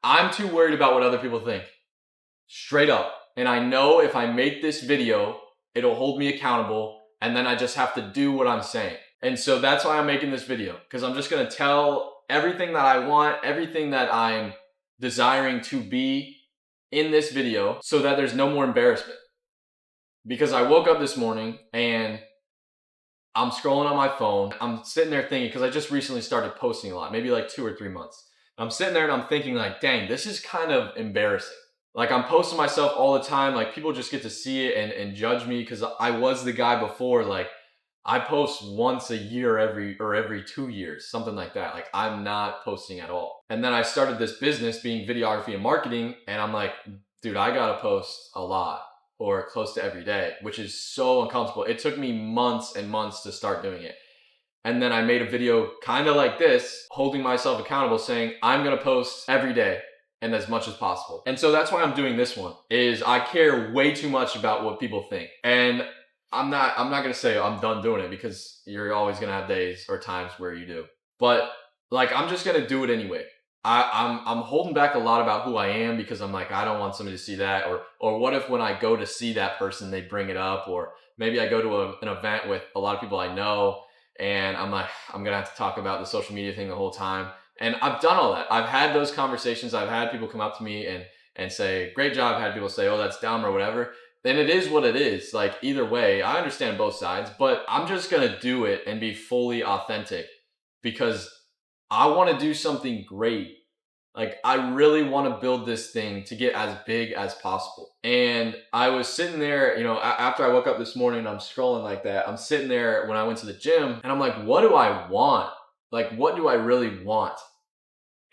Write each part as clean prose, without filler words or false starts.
I'm too worried about what other people think. Straight up. And I know if I make this video, it'll hold me accountable, and then I just have to do what I'm saying. And so that's why I'm making this video, because I'm just gonna tell everything that I want, everything that I'm desiring to be in this video, so that there's no more embarrassment. Because I woke up this morning and I'm scrolling on my phone. I'm sitting there thinking, because I just recently started posting a lot, maybe like 2 or 3 months. I'm sitting there and I'm thinking like, dang, this is kind of embarrassing. Like, I'm posting myself all the time. Like, people just get to see it and judge me, because I was the guy before. Like, I post once a year every 2 years, something like that. Like, I'm not posting at all. And then I started this business being videography and marketing, and I'm like, dude, I gotta post a lot or close to every day, which is so uncomfortable. It took me months and months to start doing it. And then I made a video kind of like this, holding myself accountable, saying I'm gonna post every day and as much as possible. And so that's why I'm doing this one, is I care way too much about what people think. And I'm not gonna say I'm done doing it, because you're always gonna have days or times where you do. But like, I'm just gonna do it anyway. I'm holding back a lot about who I am, because I'm like, I don't want somebody to see that, or what if when I go to see that person, they bring it up, or maybe I go to an event with a lot of people I know, and I'm like, I'm gonna have to talk about the social media thing the whole time. And I've done all that. I've had those conversations. I've had people come up to me and say, great job. I've had people say, oh, that's dumb or whatever. Then it is what it is. Like, either way, I understand both sides, but I'm just gonna do it and be fully authentic, because I want to do something great. Like, I really want to build this thing to get as big as possible. And I was sitting there, after I woke up this morning and I'm scrolling like that, I'm sitting there when I went to the gym and I'm like, what do I want? Like, what do I really want?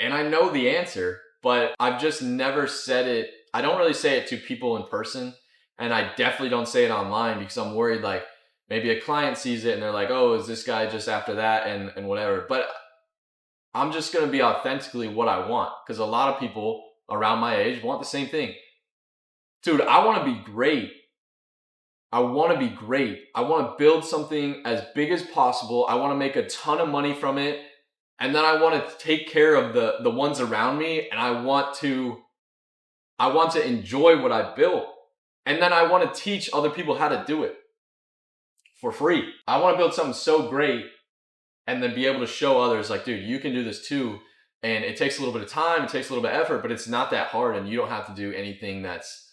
And I know the answer, but I've just never said it. I don't really say it to people in person. And I definitely don't say it online, because I'm worried, like, maybe a client sees it and they're like, oh, is this guy just after that and whatever. But I'm just going to be authentically what I want, because a lot of people around my age want the same thing. Dude, I want to be great. I want to be great. I want to build something as big as possible. I want to make a ton of money from it. And then I want to take care of the ones around me, and I want to enjoy what I built. And then I want to teach other people how to do it for free. I want to build something so great and then be able to show others, like, dude, you can do this too. And it takes a little bit of time, it takes a little bit of effort, but it's not that hard, and you don't have to do anything that's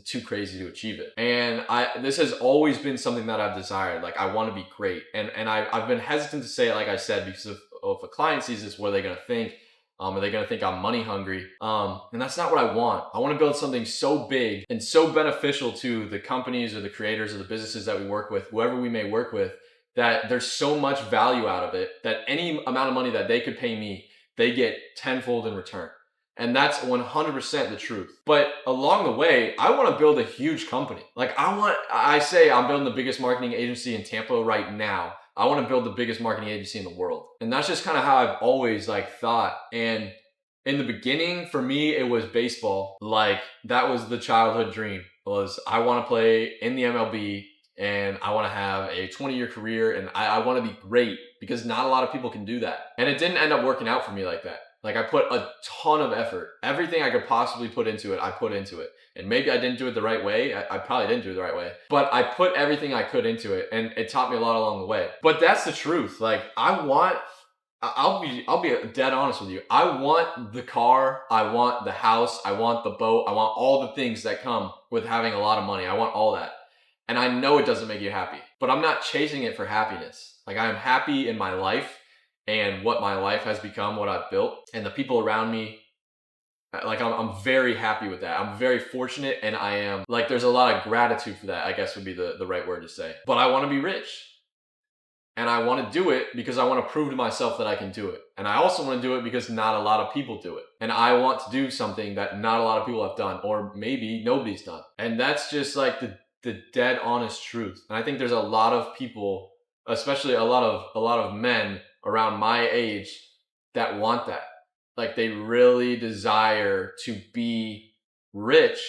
too crazy to achieve it. And this has always been something that I've desired. Like, I want to be great. And I've been hesitant to say it, like I said, because if a client sees this, what are they going to think? Are they going to think I'm money hungry? And that's not what I want. I want to build something so big and so beneficial to the companies or the creators or the businesses that we work with, whoever we may work with, that there's so much value out of it that any amount of money that they could pay me, they get tenfold in return. And that's 100% the truth. But along the way, I want to build a huge company. Like, I say I'm building the biggest marketing agency in Tampa right now. I want to build the biggest marketing agency in the world. And that's just kind of how I've always thought. And in the beginning, for me, it was baseball. Like, that was the childhood dream, was I want to play in the MLB, and I want to have a 20-year career, and I want to be great, because not a lot of people can do that. And it didn't end up working out for me like that. Like, I put a ton of effort. Everything I could possibly put into it, I put into it. And maybe I didn't do it the right way. I probably didn't do it the right way. But I put everything I could into it, and it taught me a lot along the way. But that's the truth. Like, I'll be dead honest with you. I want the car, I want the house, I want the boat, I want all the things that come with having a lot of money. I want all that. And I know it doesn't make you happy, but I'm not chasing it for happiness. Like, I'm happy in my life and what my life has become, what I've built, and the people around me. Like, I'm very happy with that. I'm very fortunate, and I am, like, there's a lot of gratitude for that, I guess would be the right word to say. But I want to be rich. And I want to do it because I want to prove to myself that I can do it. And I also want to do it because not a lot of people do it. And I want to do something that not a lot of people have done, or maybe nobody's done. And that's just like the dead honest truth. And I think there's a lot of people, especially a lot of men around my age, that want that. Like, they really desire to be rich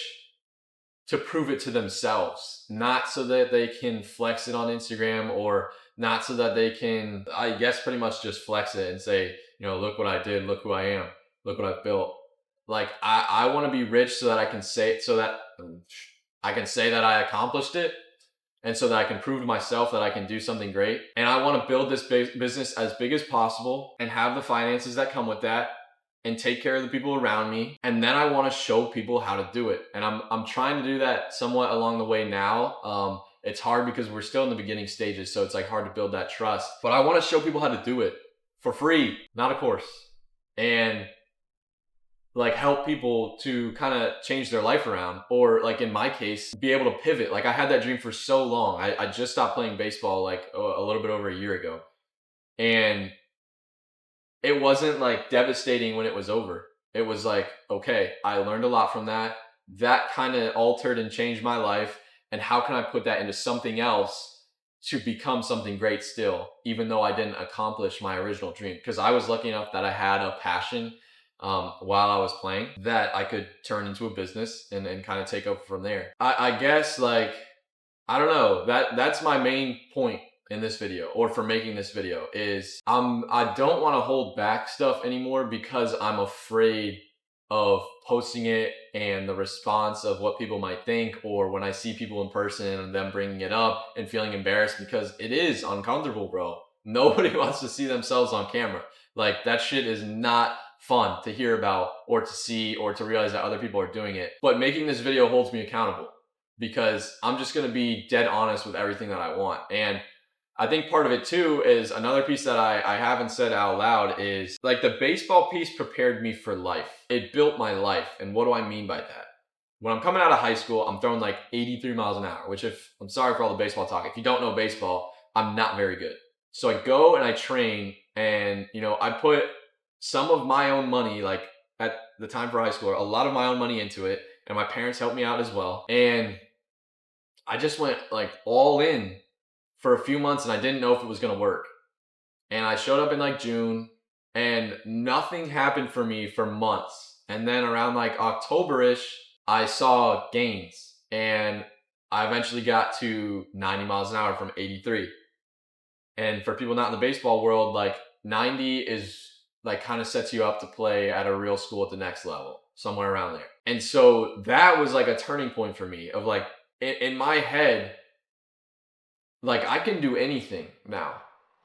to prove it to themselves, not so that they can flex it on Instagram, or not so that they can, I guess, pretty much just flex it and say, look what I did, look who I am, look what I've built. like I want to be rich so that I can say that I accomplished it, and so that I can prove to myself that I can do something great. And I want to build this business as big as possible and have the finances that come with that and take care of the people around me. And then I want to show people how to do it. And I'm trying to do that somewhat along the way now. It's hard because we're still in the beginning stages, so it's like hard to build that trust. But I want to show people how to do it for free, not a course. And like help people to kind of change their life around, or like in my case, be able to pivot. Like I had that dream for so long. I just stopped playing baseball like a little bit over a year ago. And it wasn't like devastating when it was over. It was like, okay, I learned a lot from that. That kind of altered and changed my life. And how can I put that into something else to become something great still, even though I didn't accomplish my original dream? Because I was lucky enough that I had a passion while I was playing that I could turn into a business and kind of take over from there. I guess like, I don't know, that's my main point in this video, or for making this video, is I don't want to hold back stuff anymore because I'm afraid of posting it and the response of what people might think, or when I see people in person and them bringing it up and feeling embarrassed, because it is uncomfortable, bro. Nobody wants to see themselves on camera. Like that shit is not fun to hear about or to see or to realize that other people are doing it. But making this video holds me accountable because I'm just going to be dead honest with everything that I want. And I think part of it too is another piece that I haven't said out loud is like the baseball piece prepared me for life. It built my life. And what do I mean by that? When I'm coming out of high school, I'm throwing like 83 miles an hour, which I'm sorry for all the baseball talk. If you don't know baseball, I'm not very good. So I go and I train and, I put some of my own money, like at the time for high school, a lot of my own money into it. And my parents helped me out as well. And I just went like all in for a few months and I didn't know if it was going to work. And I showed up in like June and nothing happened for me for months. And then around like October-ish, I saw gains and I eventually got to 90 miles an hour from 83. And for people not in the baseball world, like 90 is like kind of sets you up to play at a real school at the next level, somewhere around there. And so that was like a turning point for me of like in my head, like I can do anything now.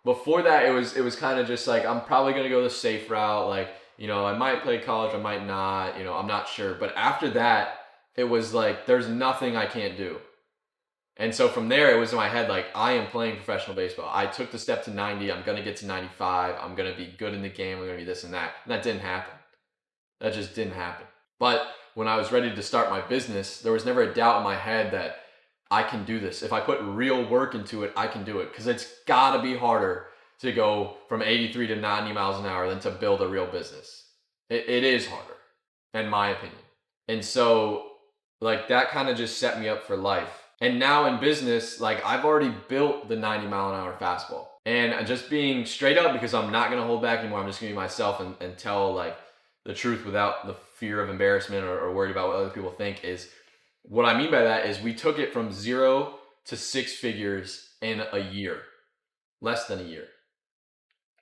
Before that, it was kind of just like, I'm probably going to go the safe route. Like, I might play college, I might not, I'm not sure. But after that, it was like, there's nothing I can't do. And so from there, it was in my head, like, I am playing professional baseball. I took the step to 90. I'm going to get to 95. I'm going to be good in the game. I'm going to be this and that. And that didn't happen. That just didn't happen. But when I was ready to start my business, there was never a doubt in my head that I can do this. If I put real work into it, I can do it. Because it's got to be harder to go from 83 to 90 miles an hour than to build a real business. It is harder, in my opinion. And so, like, that kind of just set me up for life. And now in business, like, I've already built the 90 mile an hour fastball. And just being straight up, because I'm not going to hold back anymore. I'm just going to be myself and tell, like, the truth without the fear of embarrassment or worried about what other people think is, what I mean by that is we took it from 0 to 6 figures in a year, less than a year.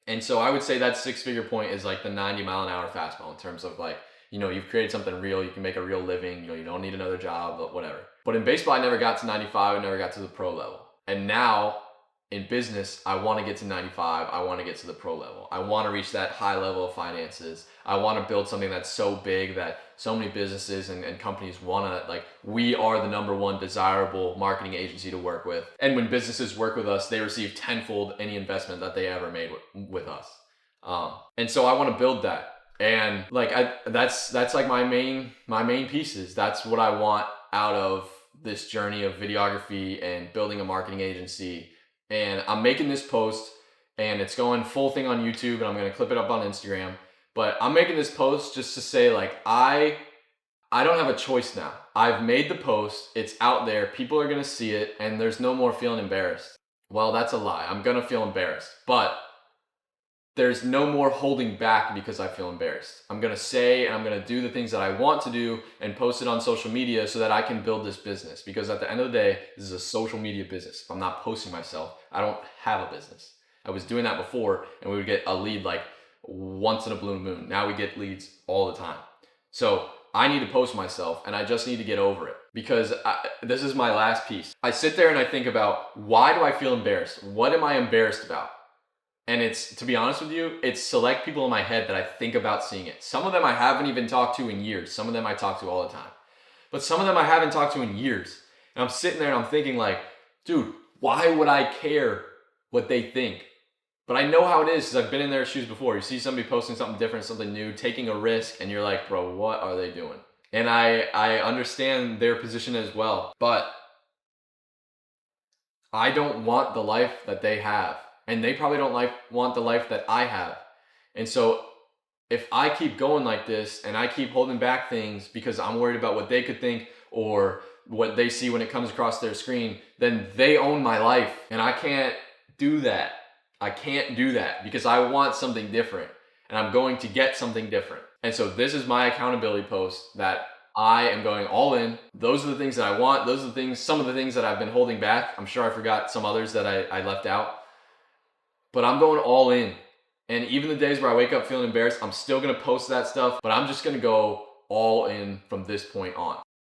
And so I would say that 6-figure point is like the 90 mile an hour fastball in terms of like, you've created something real, you can make a real living, you don't need another job, but whatever. But in baseball, I never got to 95, I never got to the pro level. And now in business, I want to get to 95, I want to get to the pro level. I want to reach that high level of finances. I want to build something that's so big that so many businesses and companies want to, like, we are the number one desirable marketing agency to work with. And when businesses work with us, they receive tenfold any investment that they ever made with us. And so I want to build that. And like, that's like my main pieces. That's what I want out of this journey of videography and building a marketing agency. And I'm making this post and it's going full thing on YouTube and I'm going to clip it up on Instagram. But I'm making this post just to say, like, I don't have a choice now. I've made the post. It's out there. People are going to see it and there's no more feeling embarrassed. Well, that's a lie. I'm going to feel embarrassed. But there's no more holding back because I feel embarrassed. I'm going to say and I'm going to do the things that I want to do and post it on social media so that I can build this business. Because at the end of the day, this is a social media business. If I'm not posting myself, I don't have a business. I was doing that before and we would get a lead like once in a blue moon. Now we get leads all the time. So I need to post myself, and I just need to get over it, because this is my last piece. I sit there and I think about, why do I feel embarrassed? What am I embarrassed about? And it's, to be honest with you, it's select people in my head that I think about seeing it. Some of them I haven't even talked to in years. Some of them I talk to all the time. But some of them I haven't talked to in years. And I'm sitting there and I'm thinking like, dude, why would I care what they think? But I know how it is, because I've been in their shoes before. You see somebody posting something different, something new, taking a risk, and you're like, bro, what are they doing? And I understand their position as well. But I don't want the life that they have. And they probably don't want the life that I have. And so if I keep going like this and I keep holding back things because I'm worried about what they could think or what they see when it comes across their screen, then they own my life. And I can't do that. I can't do that, because I want something different, and I'm going to get something different. And so this is my accountability post, that I am going all in. Those are the things that I want. Those are the things, some of the things that I've been holding back. I'm sure I forgot some others that I left out. But I'm going all in. And even the days where I wake up feeling embarrassed, I'm still going to post that stuff. But I'm just going to go all in from this point on.